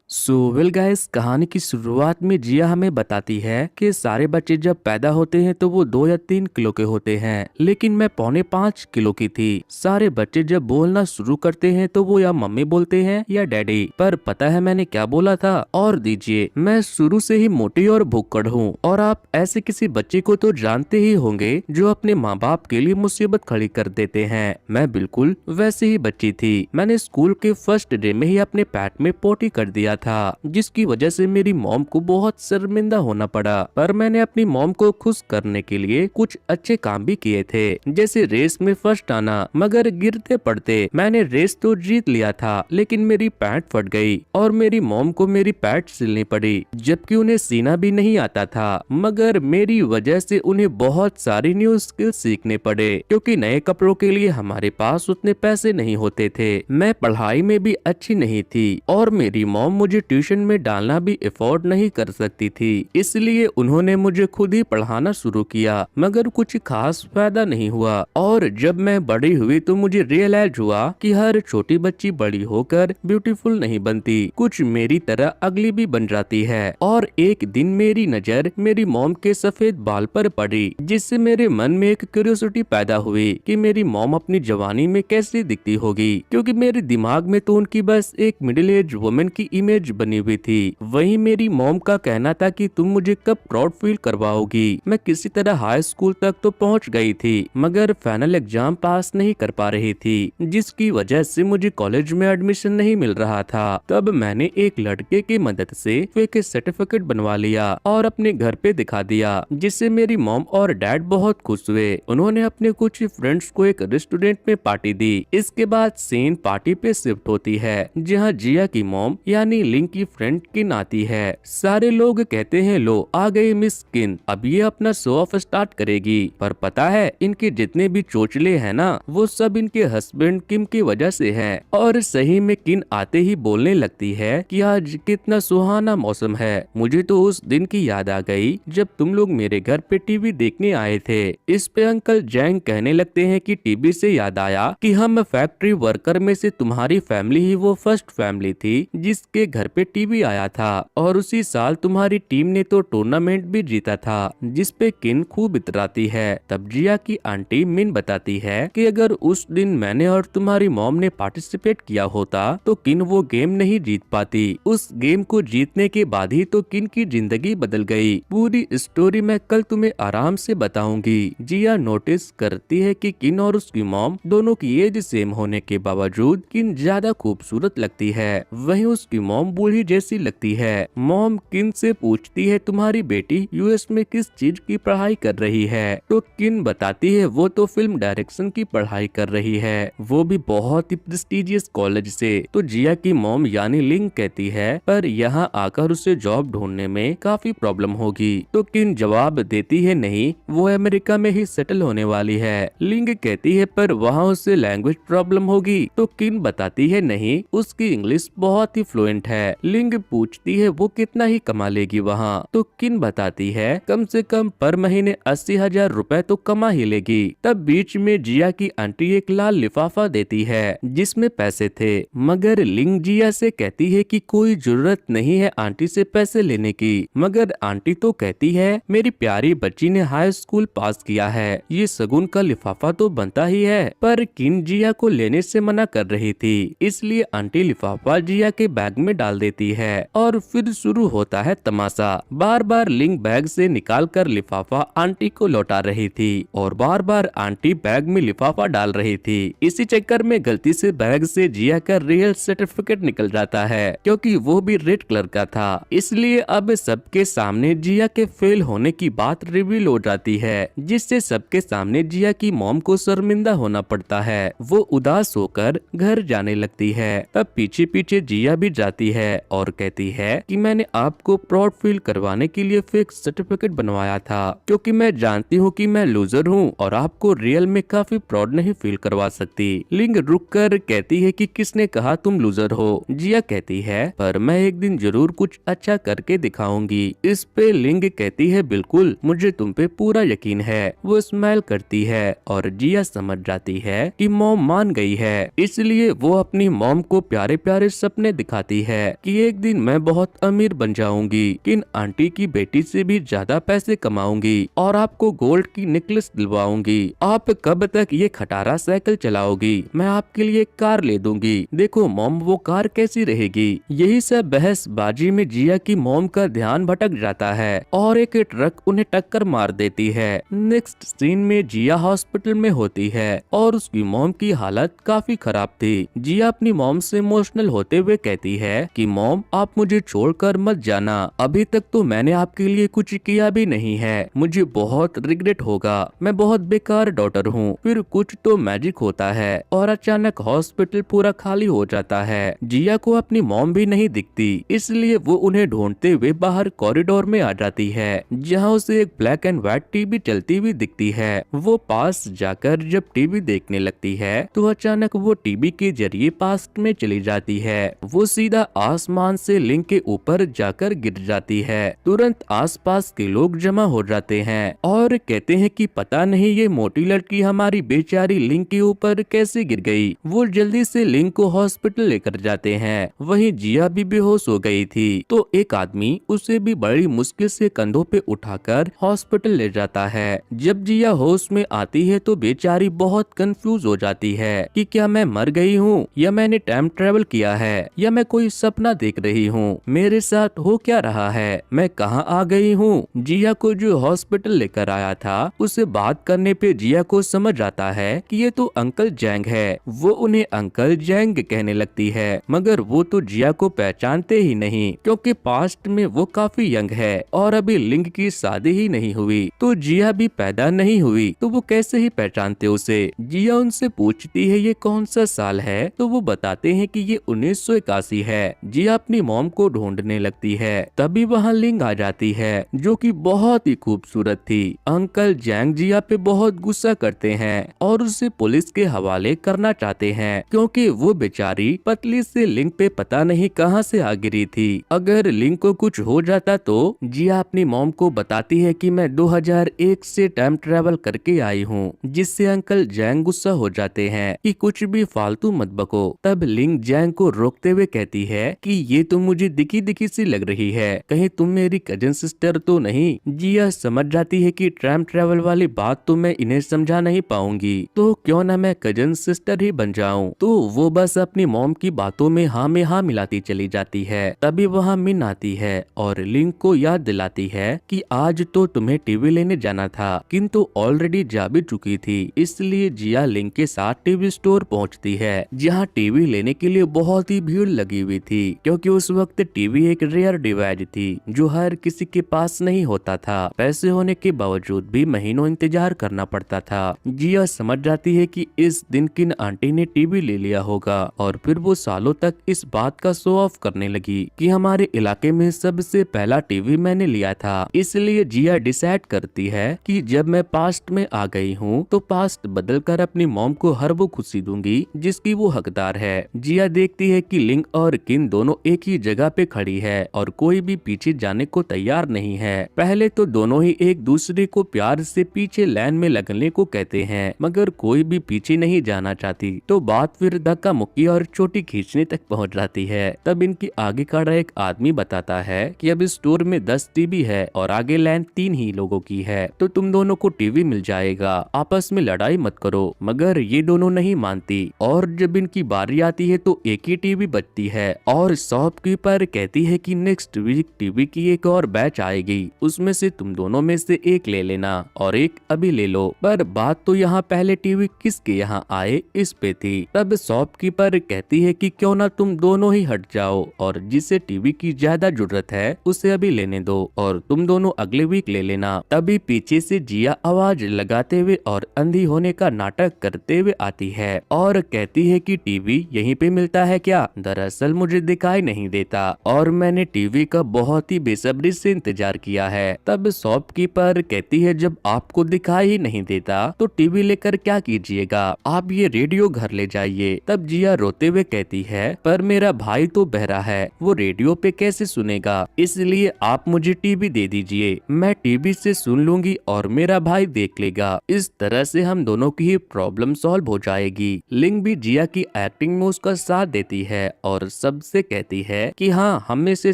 So well guys, कहानी की शुरुआत में जिया हमें बताती है कि सारे बच्चे जब पैदा होते हैं तो वो 2 या 3 किलो के होते हैं, लेकिन मैं 4.5 किलो की थी। सारे बच्चे जब बोलना शुरू करते हैं तो वो या मम्मी बोलते हैं या डैडी। पर पता है मैंने क्या बोला था? और दीजिए, मैं शुरू से ही मोटी और भुक्कड़ हूँ। और आप ऐसे किसी बच्चे को तो जानते ही होंगे जो अपने माँ बाप के लिए मुसीबत खड़ी कर देते हैं। मैं बिल्कुल वैसे ही बच्ची थी। मैंने स्कूल के फर्स्ट डे में ही अपने पेट में पोटी कर दिया था, जिसकी वजह से मेरी मॉम को बहुत शर्मिंदा होना पड़ा। पर मैंने अपनी मॉम को खुश करने के लिए कुछ अच्छे काम भी किए थे, जैसे रेस में फर्स्ट आना। मगर गिरते पड़ते मैंने रेस तो जीत लिया था, लेकिन मेरी पैंट फट गई और मेरी मॉम को मेरी पैंट सिलनी पड़ी, जबकि उन्हें सीना भी नहीं आता था। मगर मेरी वजह से उन्हें बहुत सारी न्यू स्किल सीखने पड़े, क्योंकि नए कपड़ों के लिए हमारे पास उतने पैसे नहीं होते थे। मैं पढ़ाई में भी अच्छी नहीं थी और मेरी मॉम मुझे ट्यूशन में डालना भी अफोर्ड नहीं कर सकती थी, इसलिए उन्होंने मुझे खुद ही पढ़ाना शुरू किया। मगर कुछ खास फायदा नहीं हुआ। और जब मैं बड़ी हुई तो मुझे रियलाइज हुआ कि हर छोटी बच्ची बड़ी होकर ब्यूटीफुल नहीं बनती, कुछ मेरी तरह अगली भी बन जाती है। और एक दिन मेरी नजर मेरी मॉम के सफेद बाल पर पड़ी, जिससे मेरे मन में एक क्यूरियोसिटी पैदा हुई कि मेरी मॉम अपनी जवानी में कैसी दिखती होगी, क्योंकि मेरे दिमाग में तो उनकी बस एक मिडिल एज वुमेन की इमेज बनी हुई थी। वहीं मेरी मॉम का कहना था कि तुम मुझे कब प्राउड फील करवाओगी। मैं किसी तरह हाई स्कूल तक तो पहुंच गई थी, मगर फाइनल एग्जाम पास नहीं कर पा रही थी, जिसकी वजह से मुझे कॉलेज में एडमिशन नहीं मिल रहा था। तब मैंने एक लड़के की मदद से फेक सर्टिफिकेट बनवा लिया और अपने घर पे दिखा दिया, जिससे मेरी मॉम और डैड बहुत खुश हुए। उन्होंने अपने कुछ फ्रेंड्स को एक रेस्टोरेंट में पार्टी दी। इसके बाद सीन पार्टी पे शिफ्ट होती है, जहाँ जिया की मॉम यानी लिंक की फ्रेंड किन आती है। सारे लोग कहते हैं लो आ गई मिस किन, अब ये अपना शो ऑफ स्टार्ट करेगी। पर पता है इनके जितने भी चोचले हैं ना, वो सब इनके हस्बैंड किम की वजह से हैं। और सही में किन आते ही बोलने लगती है कि आज कितना सुहाना मौसम है। मुझे तो उस दिन की याद आ गई जब तुम लोग मेरे घर पे टीवी देखने आए थे। इस पे अंकल जैंग कहने लगते हैं कि टीवी से याद आया कि हम फैक्ट्री वर्कर में से तुम्हारी फैमिली ही वो फर्स्ट फैमिली थी जिसके घर पे टीवी आया था। और उसी साल तुम्हारी टीम ने तो टूर्नामेंट भी जीता था, जिस पे किन खूब इतराती है। तब जिया की आंटी मिन बताती है कि अगर उस दिन मैंने और तुम्हारी मॉम ने पार्टिसिपेट किया होता तो किन वो गेम नहीं जीत पाती। उस गेम को जीतने के बाद ही तो किन की जिंदगी बदल गई। पूरी स्टोरी मैं कल तुम्हें आराम से बताऊंगी। जिया नोटिस करती है कि किन और उसकी मॉम दोनों की एज सेम होने के बावजूद किन ज्यादा खूबसूरत लगती है, वहीं उसकी मॉम बूढ़ी जैसी लगती है। मॉम किन से पूछती है तुम्हारी बेटी यूएस में किस चीज की पढ़ाई कर रही है, तो किन बताती है वो तो फिल्म डायरेक्शन की पढ़ाई कर रही है, वो भी बहुत ही प्रेस्टिजियस कॉलेज से। तो जिया की मॉम यानी लिंग कहती है पर यहाँ आकर उसे जॉब ढूंढने में काफी प्रॉब्लम होगी। तो किन जवाब देती है नहीं, वो अमेरिका में ही सेटल होने वाली है। लिंग कहती है पर वहाँ उसे लैंग्वेज प्रॉब्लम होगी। तो किन बताती है नहीं, उसकी इंग्लिश बहुत ही फ्लुएंट है। लिंग पूछती है वो कितना ही कमा लेगी वहाँ, तो किन बताती है कम से कम पर महीने 80,000 रुपए तो कमा ही लेगी। तब बीच में जिया की आंटी एक लाल लिफाफा देती है जिसमें पैसे थे, मगर लिंग जिया से कहती है कि कोई जरूरत नहीं है आंटी से पैसे लेने की। मगर आंटी तो कहती है मेरी प्यारी बच्ची ने हाई स्कूल पास किया है, ये शगुन का लिफाफा तो बनता ही है। पर किन जिया को लेने से मना कर रही थी, इसलिए आंटी लिफाफा जिया के बैग में डाल देती है। और फिर शुरू होता है तमाशा। बार बार लिंग बैग से निकाल कर लिफाफा आंटी को लौटा रही थी और बार बार आंटी बैग में लिफाफा डाल रही थी। इसी चक्कर में गलती से बैग से जिया का रियल सर्टिफिकेट निकल जाता है, क्योंकि वो भी रेड कलर का था। इसलिए अब सबके सामने जिया के फेल होने की बात रिवील हो जाती है, जिससे सबके सामने जिया की मॉम को शर्मिंदा होना पड़ता है। वो उदास होकर घर जाने लगती है। तब पीछे पीछे जिया भी जाती है और कहती है कि मैंने आपको प्राउड फील करवाने के लिए फेक सर्टिफिकेट बनवाया था, क्योंकि मैं जानती हूँ कि मैं लूजर हूँ और आपको रियल में काफी प्राउड नहीं फील करवा सकती। लिंग रुक कर कहती है कि किसने कहा तुम लूजर हो। जिया कहती है पर मैं एक दिन जरूर कुछ अच्छा करके दिखाऊंगी। इस पे लिंग कहती है बिल्कुल, मुझे तुम पे पूरा यकीन है। वो स्माइल करती है और जिया समझ जाती है कि मॉम मान गई है, इसलिए वो अपनी मॉम को प्यारे प्यारे सपने दिखाती है। है कि एक दिन मैं बहुत अमीर बन जाऊंगी, किन आंटी की बेटी से भी ज्यादा पैसे कमाऊंगी और आपको गोल्ड की नेकलेस दिलवाऊंगी। आप कब तक ये खटारा साइकिल चलाओगी? मैं आपके लिए कार ले दूंगी। देखो मॉम, वो कार कैसी रहेगी? यही सब बहसबाजी में जिया की मॉम का ध्यान भटक जाता है और एक ट्रक उन्हें टक्कर मार देती है। नेक्स्ट सीन में जिया हॉस्पिटल में होती है और उसकी मॉम की हालत काफी खराब थी। जिया अपनी मॉम से इमोशनल होते हुए कहती है कि मॉम, आप मुझे छोड़कर मत जाना। अभी तक तो मैंने आपके लिए कुछ किया भी नहीं है। मुझे बहुत रिग्रेट होगा। मैं बहुत बेकार डॉटर हूँ। फिर कुछ तो मैजिक होता है और अचानक हॉस्पिटल पूरा खाली हो जाता है। जिया को अपनी मॉम भी नहीं दिखती, इसलिए वो उन्हें ढूंढते हुए बाहर कॉरिडोर में आ जाती है, जहाँ उसे एक ब्लैक एंड व्हाइट टीवी चलती हुई दिखती है। वो पास जाकर जब टीवी देखने लगती है तो अचानक वो टीवी के जरिए पास्ट में चली जाती है। वो सीधा आसमान से लिंक के ऊपर जाकर गिर जाती है। तुरंत आसपास के लोग जमा हो जाते हैं और कहते हैं कि पता नहीं ये मोटी लड़की हमारी बेचारी लिंक के ऊपर कैसे गिर गई। वो जल्दी से लिंक को हॉस्पिटल लेकर जाते हैं। वहीं जिया भी बेहोश हो गई थी तो एक आदमी उसे भी बड़ी मुश्किल से कंधों पे उठाकर हॉस्पिटल ले जाता है। जब जिया होश में आती है तो बेचारी बहुत कंफ्यूज हो जाती है कि क्या मैं मर गई हूँ या मैंने टाइम ट्रेवल किया है या मैं कोई सपना देख रही हूँ। मेरे साथ हो क्या रहा है? मैं कहाँ आ गई हूँ? जिया को जो हॉस्पिटल लेकर आया था उससे बात करने पे जिया को समझ आता है कि ये तो अंकल जैंग है। वो उन्हें अंकल जैंग कहने लगती है, मगर वो तो जिया को पहचानते ही नहीं क्योंकि पास्ट में वो काफी यंग है और अभी लिंग की शादी ही नहीं हुई, तो जिया भी पैदा नहीं हुई, तो वो कैसे ही पहचानते उसे। जिया उनसे पूछती है ये कौन सा साल है, तो वो बताते हैं कि ये 1981 है। जिया अपनी मॉम को ढूंढने लगती है, तभी वहाँ लिंग आ जाती है जो कि बहुत ही खूबसूरत थी। अंकल जैंग जिया पे बहुत गुस्सा करते हैं और उसे पुलिस के हवाले करना चाहते हैं क्योंकि वो बेचारी पतली से लिंग पे पता नहीं कहां से आ गिरी थी। अगर लिंग को कुछ हो जाता तो जिया अपनी मॉम को बताती है कि मैं 2001 से टाइम ट्रेवल करके आई हूँ, जिससे अंकल जैंग गुस्सा हो जाते हैं कि कुछ भी फालतू मत बको। तब लिंग जैंग को रोकते हुए कहती है कि ये तो मुझे दिखी दिखी सी लग रही है, कहीं तुम मेरी कजन सिस्टर तो नहीं। जिया समझ जाती है कि टाइम ट्रेवल वाली बात तो मैं इन्हें समझा नहीं पाऊंगी, तो क्यों ना मैं कजन सिस्टर ही बन जाऊं। तो वो बस अपनी मॉम की बातों में हाँ मिलाती चली जाती है। तभी वहाँ मिन आती है और लिंग को याद दिलाती है कि आज तो तुम्हें टीवी लेने जाना था, किंतु ऑलरेडी जा भी चुकी थी। इसलिए जिया लिंग के साथ टीवी स्टोर पहुँचती है, जहाँ टीवी लेने के लिए बहुत ही भीड़ लगी हुई थी क्योंकि उस वक्त टीवी एक रेयर डिवाइस थी जो हर किसी के पास नहीं होता था। पैसे होने के बावजूद भी महीनों इंतजार करना पड़ता था। जिया समझ जाती है कि इस दिन किन आंटी ने टीवी ले लिया होगा और फिर वो सालों तक इस बात का शो ऑफ करने लगी कि हमारे इलाके में सबसे पहला टीवी मैंने लिया था। इसलिए जिया डिसाइड करती है कि जब मैं पास्ट में आ गई हूँ तो पास्ट बदलकर अपनी मॉम को हर वो खुशी दूंगी जिसकी वो हकदार है। जिया देखती है कि लिंग और किन दोनों एक ही जगह पे खड़ी है और कोई भी पीछे जाने को तैयार नहीं है। पहले तो दोनों ही एक दूसरे को प्यार से पीछे लाइन में लगने को कहते हैं, मगर कोई भी पीछे नहीं जाना चाहती, तो बात फिर धक्का मुक्की और चोटी खींचने तक पहुंच जाती है। तब इनकी आगे खड़ा एक आदमी बताता है कि अब स्टोर में 10 टीवी है और आगे लाइन 3 ही लोगों की है, तो तुम दोनों को टीवी मिल जाएगा, आपस में लड़ाई मत करो। मगर ये दोनों नहीं मानती और जब इनकी बारी आती है तो एक ही टीवी बचती है और शॉपकीपर कहती है कि नेक्स्ट वीक टीवी की एक और बैच आएगी, उसमें से तुम दोनों में से एक ले लेना और एक अभी ले लो। पर बात तो यहाँ पहले टीवी किसके यहाँ आए इस पे थी। तब शॉपकीपर कहती है कि क्यों ना तुम दोनों ही हट जाओ और जिसे टीवी की ज्यादा जरूरत है उसे अभी लेने दो और तुम दोनों अगले वीक ले लेना। तभी पीछे से जिया आवाज लगाते हुए और अंधी होने का नाटक करते हुए आती है और कहती है कि टीवी यहीं पे मिलता है क्या? दरअसल मुझे दिखाई नहीं देता और मैंने टीवी का बहुत ही बेसब्री से इंतजार किया है। तब शॉपकीपर कहती है जब आपको दिखाई ही नहीं देता तो टीवी लेकर क्या कीजिएगा, आप ये रेडियो घर ले जाइए। तब जिया रोते हुए कहती है पर मेरा भाई तो बहरा है, वो रेडियो पे कैसे सुनेगा, इसलिए आप मुझे टीवी दे दीजिए, मैं टीवी से सुन लूंगी और मेरा भाई देख लेगा। इस तरह से हम दोनों की प्रॉब्लम सॉल्व हो जाएगी। लिंग भी जिया की एक्टिंग में उसका साथ देती है और सब से कहती है कि हाँ, हम में से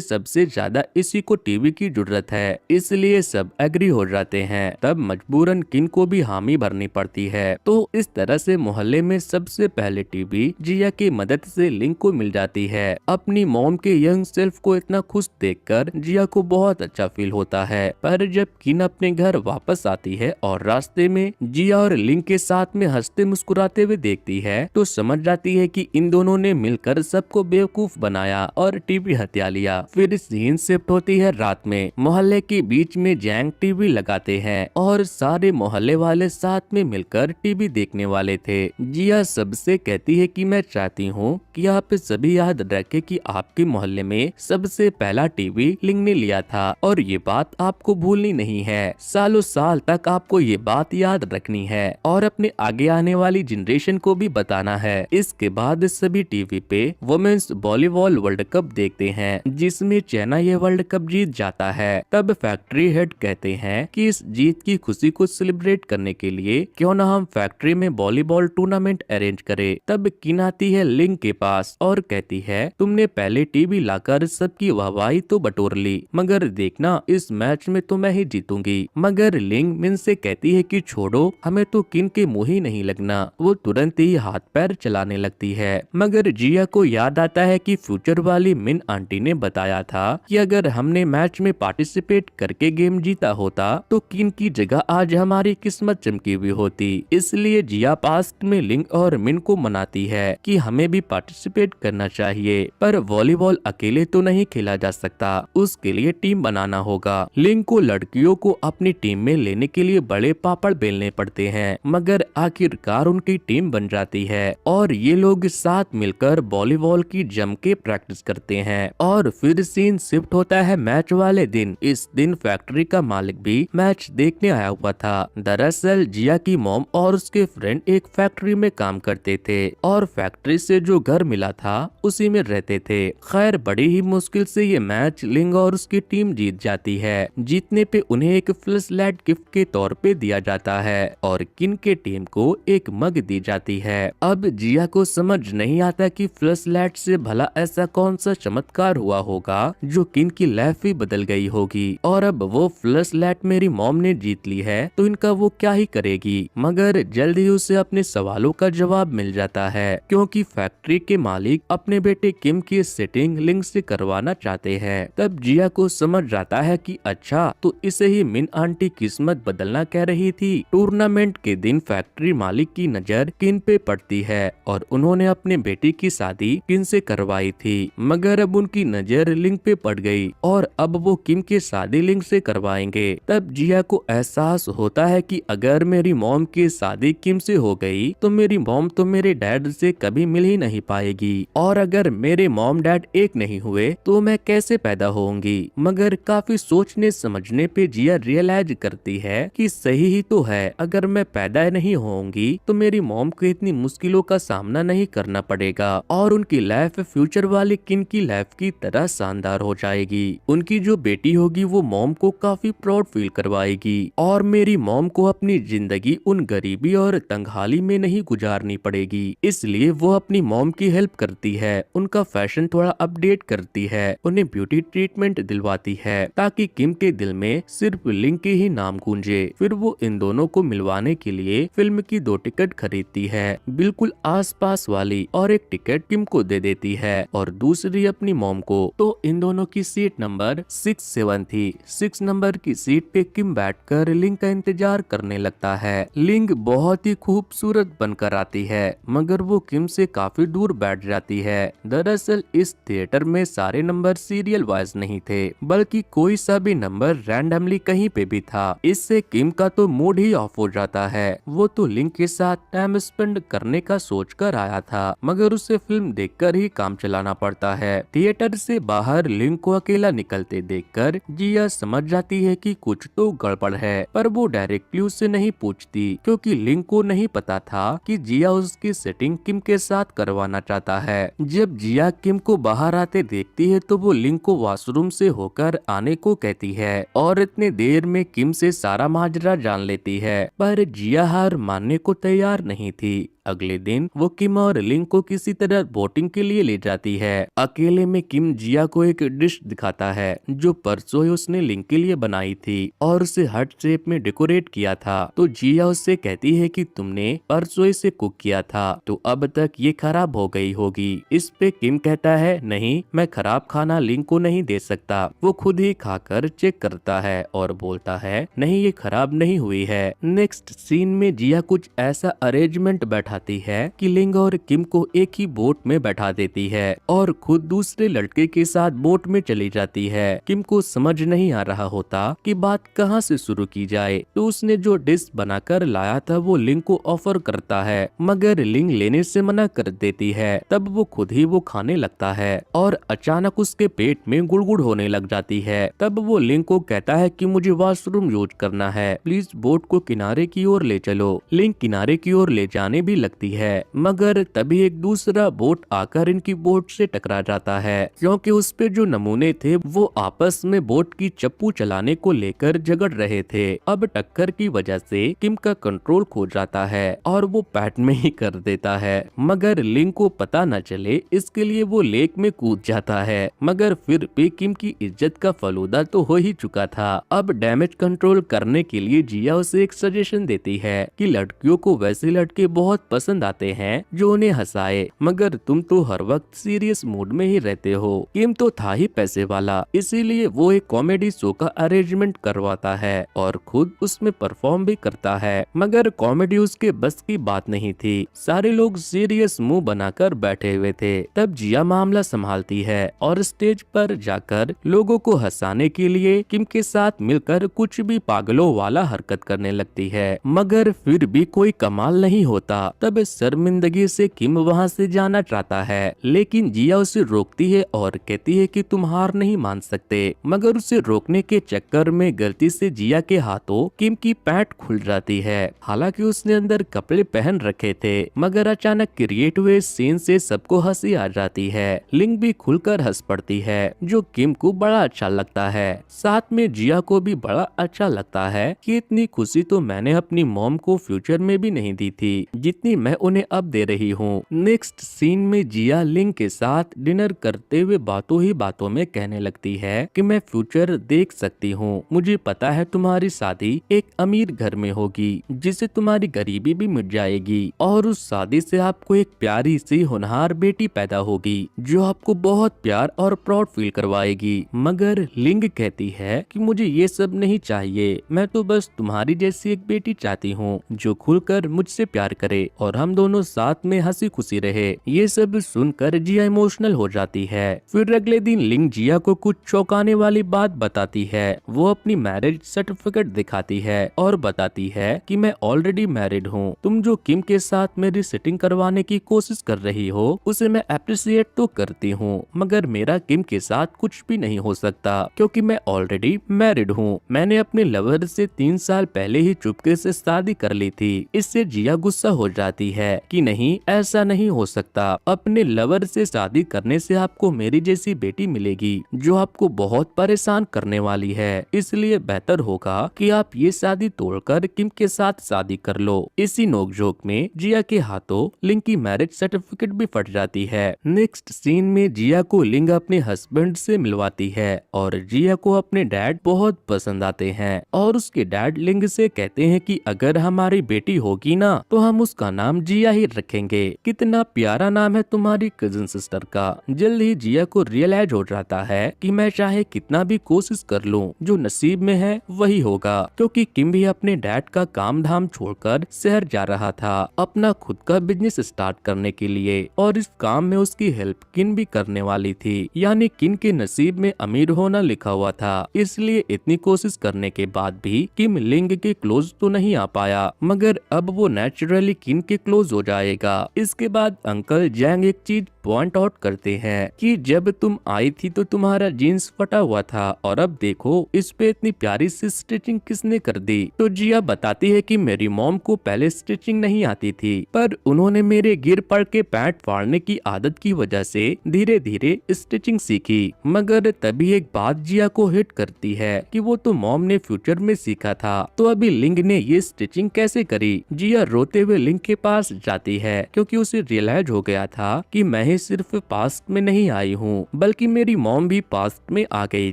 सबसे ज्यादा इसी को टीवी की जरूरत है, इसलिए सब एग्री हो जाते हैं। तब मजबूरन किन को भी हामी भरनी पड़ती है। तो इस तरह से मोहल्ले में सबसे पहले टीवी जिया की मदद से लिंक को मिल जाती है। अपनी मॉम के यंग सेल्फ को इतना खुश देखकर जिया को बहुत अच्छा फील होता है। पर जब किन अपने घर वापस आती है और रास्ते में जिया और लिंक के साथ में हंसते मुस्कुराते हुए देखती है, तो समझ जाती है कि इन दोनों ने मिलकर सबको बेवकूफ बनाया और टीवी हत्या लिया। फिर सीन शिफ्ट होती है रात में। मोहल्ले के बीच में जैंग टीवी लगाते हैं और सारे मोहल्ले वाले साथ में मिलकर टीवी देखने वाले थे। जिया सबसे कहती है कि मैं चाहती हूँ कि आप सभी याद रखें कि आपके मोहल्ले में सबसे पहला टीवी लिंग ने लिया था और ये बात आपको भूलनी नहीं है। सालों साल तक आपको ये बात याद रखनी है और अपने आगे आने वाली जनरेशन को भी बताना है। इसके बाद सभी टीवी पे वुमेन्स वॉलीबॉल वर्ल्ड कप देखते हैं, जिसमें चाइना ये वर्ल्ड कप जीत जाता है। तब फैक्ट्री हेड कहते हैं कि इस जीत की खुशी को सेलिब्रेट करने के लिए क्यों ना हम फैक्ट्री में वॉलीबॉल टूर्नामेंट अरेंज करें। तब किन आती है लिंग के पास और कहती है तुमने पहले टीवी लाकर सबकी वाहवाही तो बटोर ली, मगर देखना इस मैच में तो मैं ही जीतूंगी। मगर लिंग मिन से कहती है कि छोड़ो, हमें तो किन के मुंह ही नहीं लगना। वो तुरंत ही हाथ पैर चलाने लगती है। मगर जिया को याद आता है कि फ्यूचर वाली मिन आंटी ने बताया था कि अगर हमने मैच में पार्टिसिपेट करके गेम जीता होता तो किन की जगह आज हमारी किस्मत चमकी हुई होती। इसलिए जिया पास्ट में लिंग और मिन को मनाती है कि हमें भी पार्टिसिपेट करना चाहिए, पर वॉलीबॉल अकेले तो नहीं खेला जा सकता, उसके लिए टीम बनाना होगा। लिंग को लड़कियों को अपनी टीम में लेने के लिए बड़े पापड़ बेलने पड़ते हैं, मगर आखिरकार उनकी टीम बन जाती है और ये लोग साथ मिलकर वॉलीबॉल की जम के प्रैक्टिस करते हैं। और फिर सीन शिफ्ट होता है मैच वाले दिन। इस दिन फैक्ट्री का मालिक भी मैच देखने आया हुआ था। दरअसल जिया की मॉम और उसके फ्रेंड एक फैक्ट्री में काम करते थे और फैक्ट्री से जो घर मिला था उसी में रहते थे। खैर बड़ी ही मुश्किल से ये मैच लिंग और उसकी टीम जीत जाती है। जीतने पे उन्हें एक फ्लैशलाइट गिफ्ट के तौर पे दिया जाता है और किन के टीम को एक मग दी जाती है। अब जिया को समझ नहीं आता कि फ्लैशलाइट से भला ऐसा कौन सा चमत्कार हुआ होगा जो किन की लाइफ ही बदल गई होगी। और अब वो फ्लैशलाइट मेरी मॉम ने जीत ली है तो इनका वो क्या ही करेगी। मगर जल्द ही उसे अपने सवालों का जवाब मिल जाता है, क्योंकि फैक्ट्री के मालिक अपने बेटे किम की सेटिंग लिंग से करवाना चाहते हैं। तब जिया को समझ जाता है कि अच्छा, तो इसे ही मिन आंटी किस्मत बदलना कह रही थी। टूर्नामेंट के दिन फैक्ट्री मालिक की नजर किन पे पड़ती है और उन्होंने अपने बेटे की शादी किन से करवाई थी, मगर अब उनकी नजर लिंग पे पड़ गई और अब वो किम की शादी लिंग से करवाएंगे। तब जिया को एहसास होता है कि अगर मेरी मॉम की शादी किम से हो गई तो मेरी मॉम तो मेरे डैड से कभी मिल ही नहीं पाएगी, और अगर मेरे मॉम डैड एक नहीं हुए तो मैं कैसे पैदा होंगी। मगर काफी सोचने समझने पे जिया रियलाइज करती है कि सही ही तो है, अगर मैं पैदा नहीं होंगी तो मेरी मॉम को इतनी मुश्किलों का सामना नहीं करना पड़ेगा और उनकी लाइफ फ्यूचर वाली किन की लाइफ की तरह शानदार हो जाएगी। उनकी जो बेटी होगी वो मॉम को काफी प्राउड फील करवाएगी और मेरी मॉम को अपनी जिंदगी उन गरीबी और तंगहाली में नहीं गुजारनी पड़ेगी। इसलिए वो अपनी मॉम की हेल्प करती है, उनका फैशन थोड़ा अपडेट करती है, उन्हें ब्यूटी ट्रीटमेंट दिलवाती है ताकि किम के दिल में सिर्फ लिंग के ही नाम गूंजे। फिर वो इन दोनों को मिलवाने के लिए फिल्म की 2 टिकट खरीदती है, बिल्कुल आसपास वाली, और एक टिकट किम को दे देती है और दूसरी अपनी मॉम को। तो इन दोनों की सीट नंबर 6-7 थी। 6 नंबर की सीट पे किम बैठकर लिंग का इंतजार करने लगता है। लिंग बहुत ही खूबसूरत बनकर आती है, मगर वो किम से काफी दूर बैठ जाती है। दरअसल इस थिएटर में सारे नंबर सीरियल वाइज नहीं थे, बल्कि कोई सा भी नंबर रैंडमली कहीं पे भी था। इससे किम का तो मूड ही ऑफ हो जाता है। वो तो लिंग के साथ टाइम स्पेंड करने का सोचकर आया था, मगर उसे फिल्म देखकर ही काम चलाना पड़ता है। थिएटर से बाहर लिंग को अकेला निकलते देखकर जिया समझ जाती है कि कुछ तो गड़बड़ है, पर वो डायरेक्टली उससे नहीं पूछती, क्योंकि लिंग को नहीं पता था कि जिया उसकी सेटिंग किम के साथ करवाना चाहता है। जब जिया किम को बाहर आते देखती है तो वो लिंग को वॉशरूम से होकर आने को कहती है और इतने देर में किम से सारा माजरा जान लेती है, पर जिया हार मानने को तैयार नहीं थी अगले दिन वो किम और लिंग को किसी तरह बोटिंग के लिए ले जाती है। अकेले में किम जिया को एक डिश दिखाता है जो परसों ही उसने लिंग के लिए बनाई थी और उसे हार्ट शेप में डेकोरेट किया था। तो जिया उससे कहती है कि तुमने परसों इसे कुक किया था तो अब तक ये खराब हो गई होगी। इस पे किम कहता है नहीं, मैं खराब खाना लिंग को नहीं दे सकता। वो खुद ही खाकर चेक करता है और बोलता है नहीं, ये खराब नहीं हुई है। नेक्स्ट सीन में जिया कुछ ऐसा अरेंजमेंट बैठाती है कि लिंग और किम को एक ही बोट में बैठा देती है और खुद दूसरे लड़के के साथ बोट में चली जाती है। किम को समझ नहीं आ रहा होता कि बात कहां से शुरू की जाए, तो उसने जो डिश बनाकर लाया था वो लिंग को ऑफर करता है, मगर लिंग लेने से मना कर देती है। तब वो खुद ही वो खाने लगता है और अचानक उसके पेट में गुड़गुड़ होने लग जाती है। तब वो लिंग को कहता है कि मुझे वॉशरूम यूज करना है, प्लीज बोट को किनारे की ओर ले चलो। लिंग किनारे की ओर ले जाने भी लगती है, मगर तभी एक दूसरा बोट आकर इनकी बोट से टकरा जाता है, क्योंकि उस पे जो नमूने थे वो आपस में बोट की चप्पू चलाने को लेकर झगड़ रहे थे। अब टक्कर की वजह से किम का कंट्रोल खो जाता है और वो पैट में ही कर देता है, मगर लिंग को पता न चले इसके लिए वो लेक में कूद जाता है। मगर फिर भी किम की इज्जत का फलूदा तो हो ही चुका था। अब डैमेज कंट्रोल करने के लिए जिया उसे एक सजेशन देती है कि लड़कियों को वैसे लड़के बहुत पसंद आते हैं जो उन्हें हंसाए, मगर तुम तो हर वक्त सीरियस मूड में ही रहते हो। किम तो था ही पैसे वाला, इसीलिए वो एक कॉमेडी शो का अरेंजमेंट करवाता है और खुद उसमें परफॉर्म भी करता है, मगर कॉमेडी उसके बस की बात नहीं थी। सारे लोग सीरियस मुंह बनाकर बैठे हुए थे। तब जिया मामला संभालती है और स्टेज पर जाकर लोगों को हंसाने के लिए किम के साथ मिलकर कुछ भी पागलों वाला हरकत करने लगती है, मगर फिर भी कोई कमाल नहीं होता। तब शर्मिंदगी से किम वहाँ से जाना चाहता है, लेकिन जिया उसे रोकती है और कहती है कि तुम हार नहीं मान सकते, मगर उसे रोकने के चक्कर में गलती से जिया के हाथों किम की पैंट खुल जाती है। हालांकि उसने अंदर कपड़े पहन रखे थे, मगर अचानक क्रिएट हुए सीन से सबको हंसी आ जाती है। लिंग भी खुलकर हंस पड़ती है, जो किम को बड़ा अच्छा लगता है। साथ में जिया को भी बड़ा अच्छा लगता है कि इतनी खुशी तो मैंने अपनी मॉम को फ्यूचर में भी नहीं दी थी जितनी मैं उन्हें अब दे रही हूँ। नेक्स्ट सीन में जिया लिंग के साथ डिनर करते हुए बातों ही बातों में कहने लगती है कि मैं फ्यूचर देख सकती हूँ। मुझे पता है तुम्हारी शादी एक अमीर घर में होगी जिससे तुम्हारी गरीबी भी मिट जाएगी और उस शादी से आपको एक प्यारी सी होनहार बेटी पैदा होगी जो आपको बहुत प्यार और प्राउड फील करवाएगी। मगर लिंग कहती है कि मुझे ये सब नहीं चाहिए, मैं तो बस तुम्हारी जैसी एक बेटी चाहती हूँ जो खुलकर मुझसे प्यार करे और हम दोनों साथ में हंसी खुशी रहे। ये सब सुनकर जिया इमोशनल हो जाती है। फिर अगले दिन लिंग जिया को कुछ चौंकाने वाली बात बताती है। वो अपनी मैरिज सर्टिफिकेट दिखाती है और बताती है कि मैं ऑलरेडी मैरिड हूँ। तुम जो किम के साथ मेरी सेटिंग करवाने की कोशिश कर रही हो उसे मैं अप्रिशिएट तो करती हूँ, मगर मेरा किम के साथ कुछ भी नहीं हो सकता क्योंकि मैं ऑलरेडी मैरिड हूँ। मैंने अपने लवर से 3 साल पहले ही चुपके से शादी कर ली थी। इससे जिया गुस्सा हो जाती है कि नहीं, ऐसा नहीं हो सकता। अपने लवर से शादी करने से आपको मेरी जैसी बेटी मिलेगी जो आपको बहुत परेशान करने वाली है, इसलिए बेहतर होगा कि आप ये शादी तोड़कर किम के साथ शादी कर लो। इसी नोकझोंक में जिया के हाथों लिंग की मैरिज सर्टिफिकेट भी फट जाती है। नेक्स्ट सीन में जिया को लिंग अपने हस्बैंड से मिलवाती है और जिया को अपने डैड बहुत पसंद आते हैं और उसके डैड लिंग से कहते हैं कि अगर हमारी बेटी होगी ना तो हम उसका नाम जिया ही रखेंगे। कितना प्यारा नाम है तुम्हारी कजिन सिस्टर का। जल्द ही जिया को रियलाइज हो जाता है कि मैं चाहे कितना भी कोशिश कर लूं, जो नसीब में है वही होगा, क्योंकि किम भी अपने डैड का काम धाम छोड़कर शहर जा रहा था अपना खुद का बिजनेस स्टार्ट करने के लिए और इस काम में उसकी हेल्प किन भी करने वाली थी। यानी किन के नसीब में अमीर होना लिखा हुआ था, इसलिए इतनी कोशिश करने के बाद भी किम लिंग के क्लोज तो नहीं आ पाया, मगर अब वो नेचुरली किन के क्लोज हो जाएगा। इसके बाद अंकल जैंग एक चीज पॉइंट आउट करते हैं कि जब तुम आई थी तो तुम्हारा जीन्स फटा हुआ था और अब देखो इस पे इतनी प्यारी सी स्टिचिंग किसने कर दी। तो जिया बताती है कि मेरी मॉम को पहले स्टिचिंग नहीं आती थी, पर उन्होंने मेरे गिर पड़ के पैंट फाड़ने की आदत की वजह से धीरे धीरे स्टिचिंग सीखी। मगर तभी एक बात जिया को हिट करती है कि वो तो मॉम ने फ्यूचर में सीखा था, तो अभी लिंग ने ये स्टिचिंग कैसे करी। जिया रोते हुए लिंग के पास जाती है क्योंकि उसे रियलाइज हो गया था कि मैं ही सिर्फ पास्ट में नहीं आई हूँ बल्कि मेरी मॉम भी पास्ट में आ गई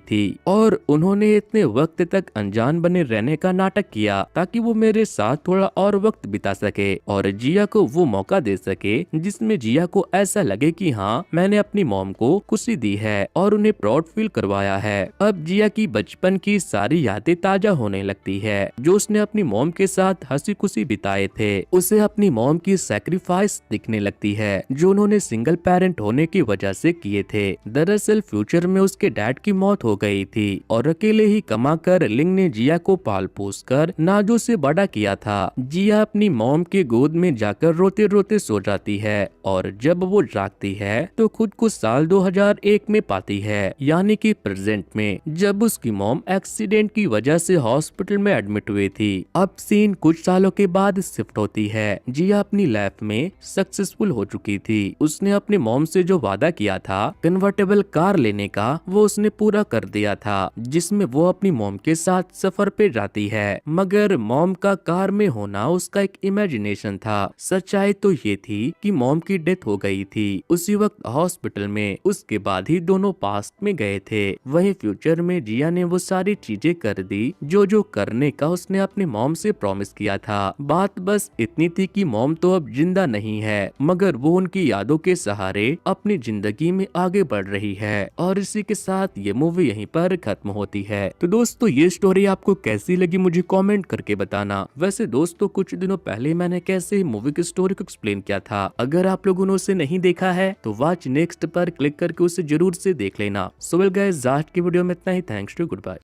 थी और उन्होंने इतने वक्त तक अनजान बने रहने का नाटक किया ताकि वो मेरे साथ थोड़ा और वक्त बिता सके और जिया को वो मौका दे सके जिसमें जिया को ऐसा लगे कि हाँ मैंने अपनी मॉम को खुशी दी है और उन्हें प्राउड फील करवाया है। अब जिया की बचपन की सारी यादें ताजा होने लगती है जो उसने अपनी मॉम के साथ हंसी खुशी बिताए थे। उसे अपनी मॉम की सैक्रिफाइस दिखने लगती है जो उन्होंने सिंगल पेरेंट होने की वजह से किए थे। दरअसल फ्यूचर में उसके डैड की मौत हो गई थी और अकेले ही कमा कर लिंग ने जिया को पाल पोस कर नाजो से बड़ा किया था। जिया अपनी मॉम के गोद में जाकर रोते रोते सो जाती है और जब वो जागती है तो खुद को साल 2001 में पाती है, यानी कि प्रेजेंट में, जब उसकी मॉम एक्सीडेंट की वजह से हॉस्पिटल में एडमिट हुई थी। अब सीन कुछ सालों के बाद शिफ्ट होती है। जिया अपनी लाइफ में सक्सेसफुल हो चुकी थी। उसने अपने मॉम से जो वादा किया था कन्वर्टेबल कार लेने का वो उसने पूरा कर दिया था, जिसमें वो अपनी मॉम के साथ सफर पे जाती है। मगर मॉम का कार में होना उसका एक इमेजिनेशन था। सच्चाई तो ये थी कि मॉम की डेथ हो गई थी उसी वक्त हॉस्पिटल में। उसके बाद ही दोनों पास्ट में गए थे। वहीं फ्यूचर में जिया ने वो सारी चीजें कर दी जो करने का उसने अपने मॉम से प्रॉमिस किया था। बात बस इतनी थी कि मॉम तो अब जिंदा नहीं है मगर वो उनकी यादों के सहारे अपनी जिंदगी में आगे बढ़ रही है। और इसी के साथ ये मूवी यहीं पर खत्म होती है। तो दोस्तों ये स्टोरी आपको कैसी लगी मुझे कमेंट करके बताना। वैसे दोस्तों कुछ दिनों पहले मैंने कैसे मूवी की स्टोरी को एक्सप्लेन किया था, अगर आप लोगों ने उसे नहीं देखा है तो वॉच नेक्स्ट पर क्लिक करके उसे जरूर से देख लेना। सो वेल गाइस आज की वीडियो में इतना ही। Thanks to, good bye.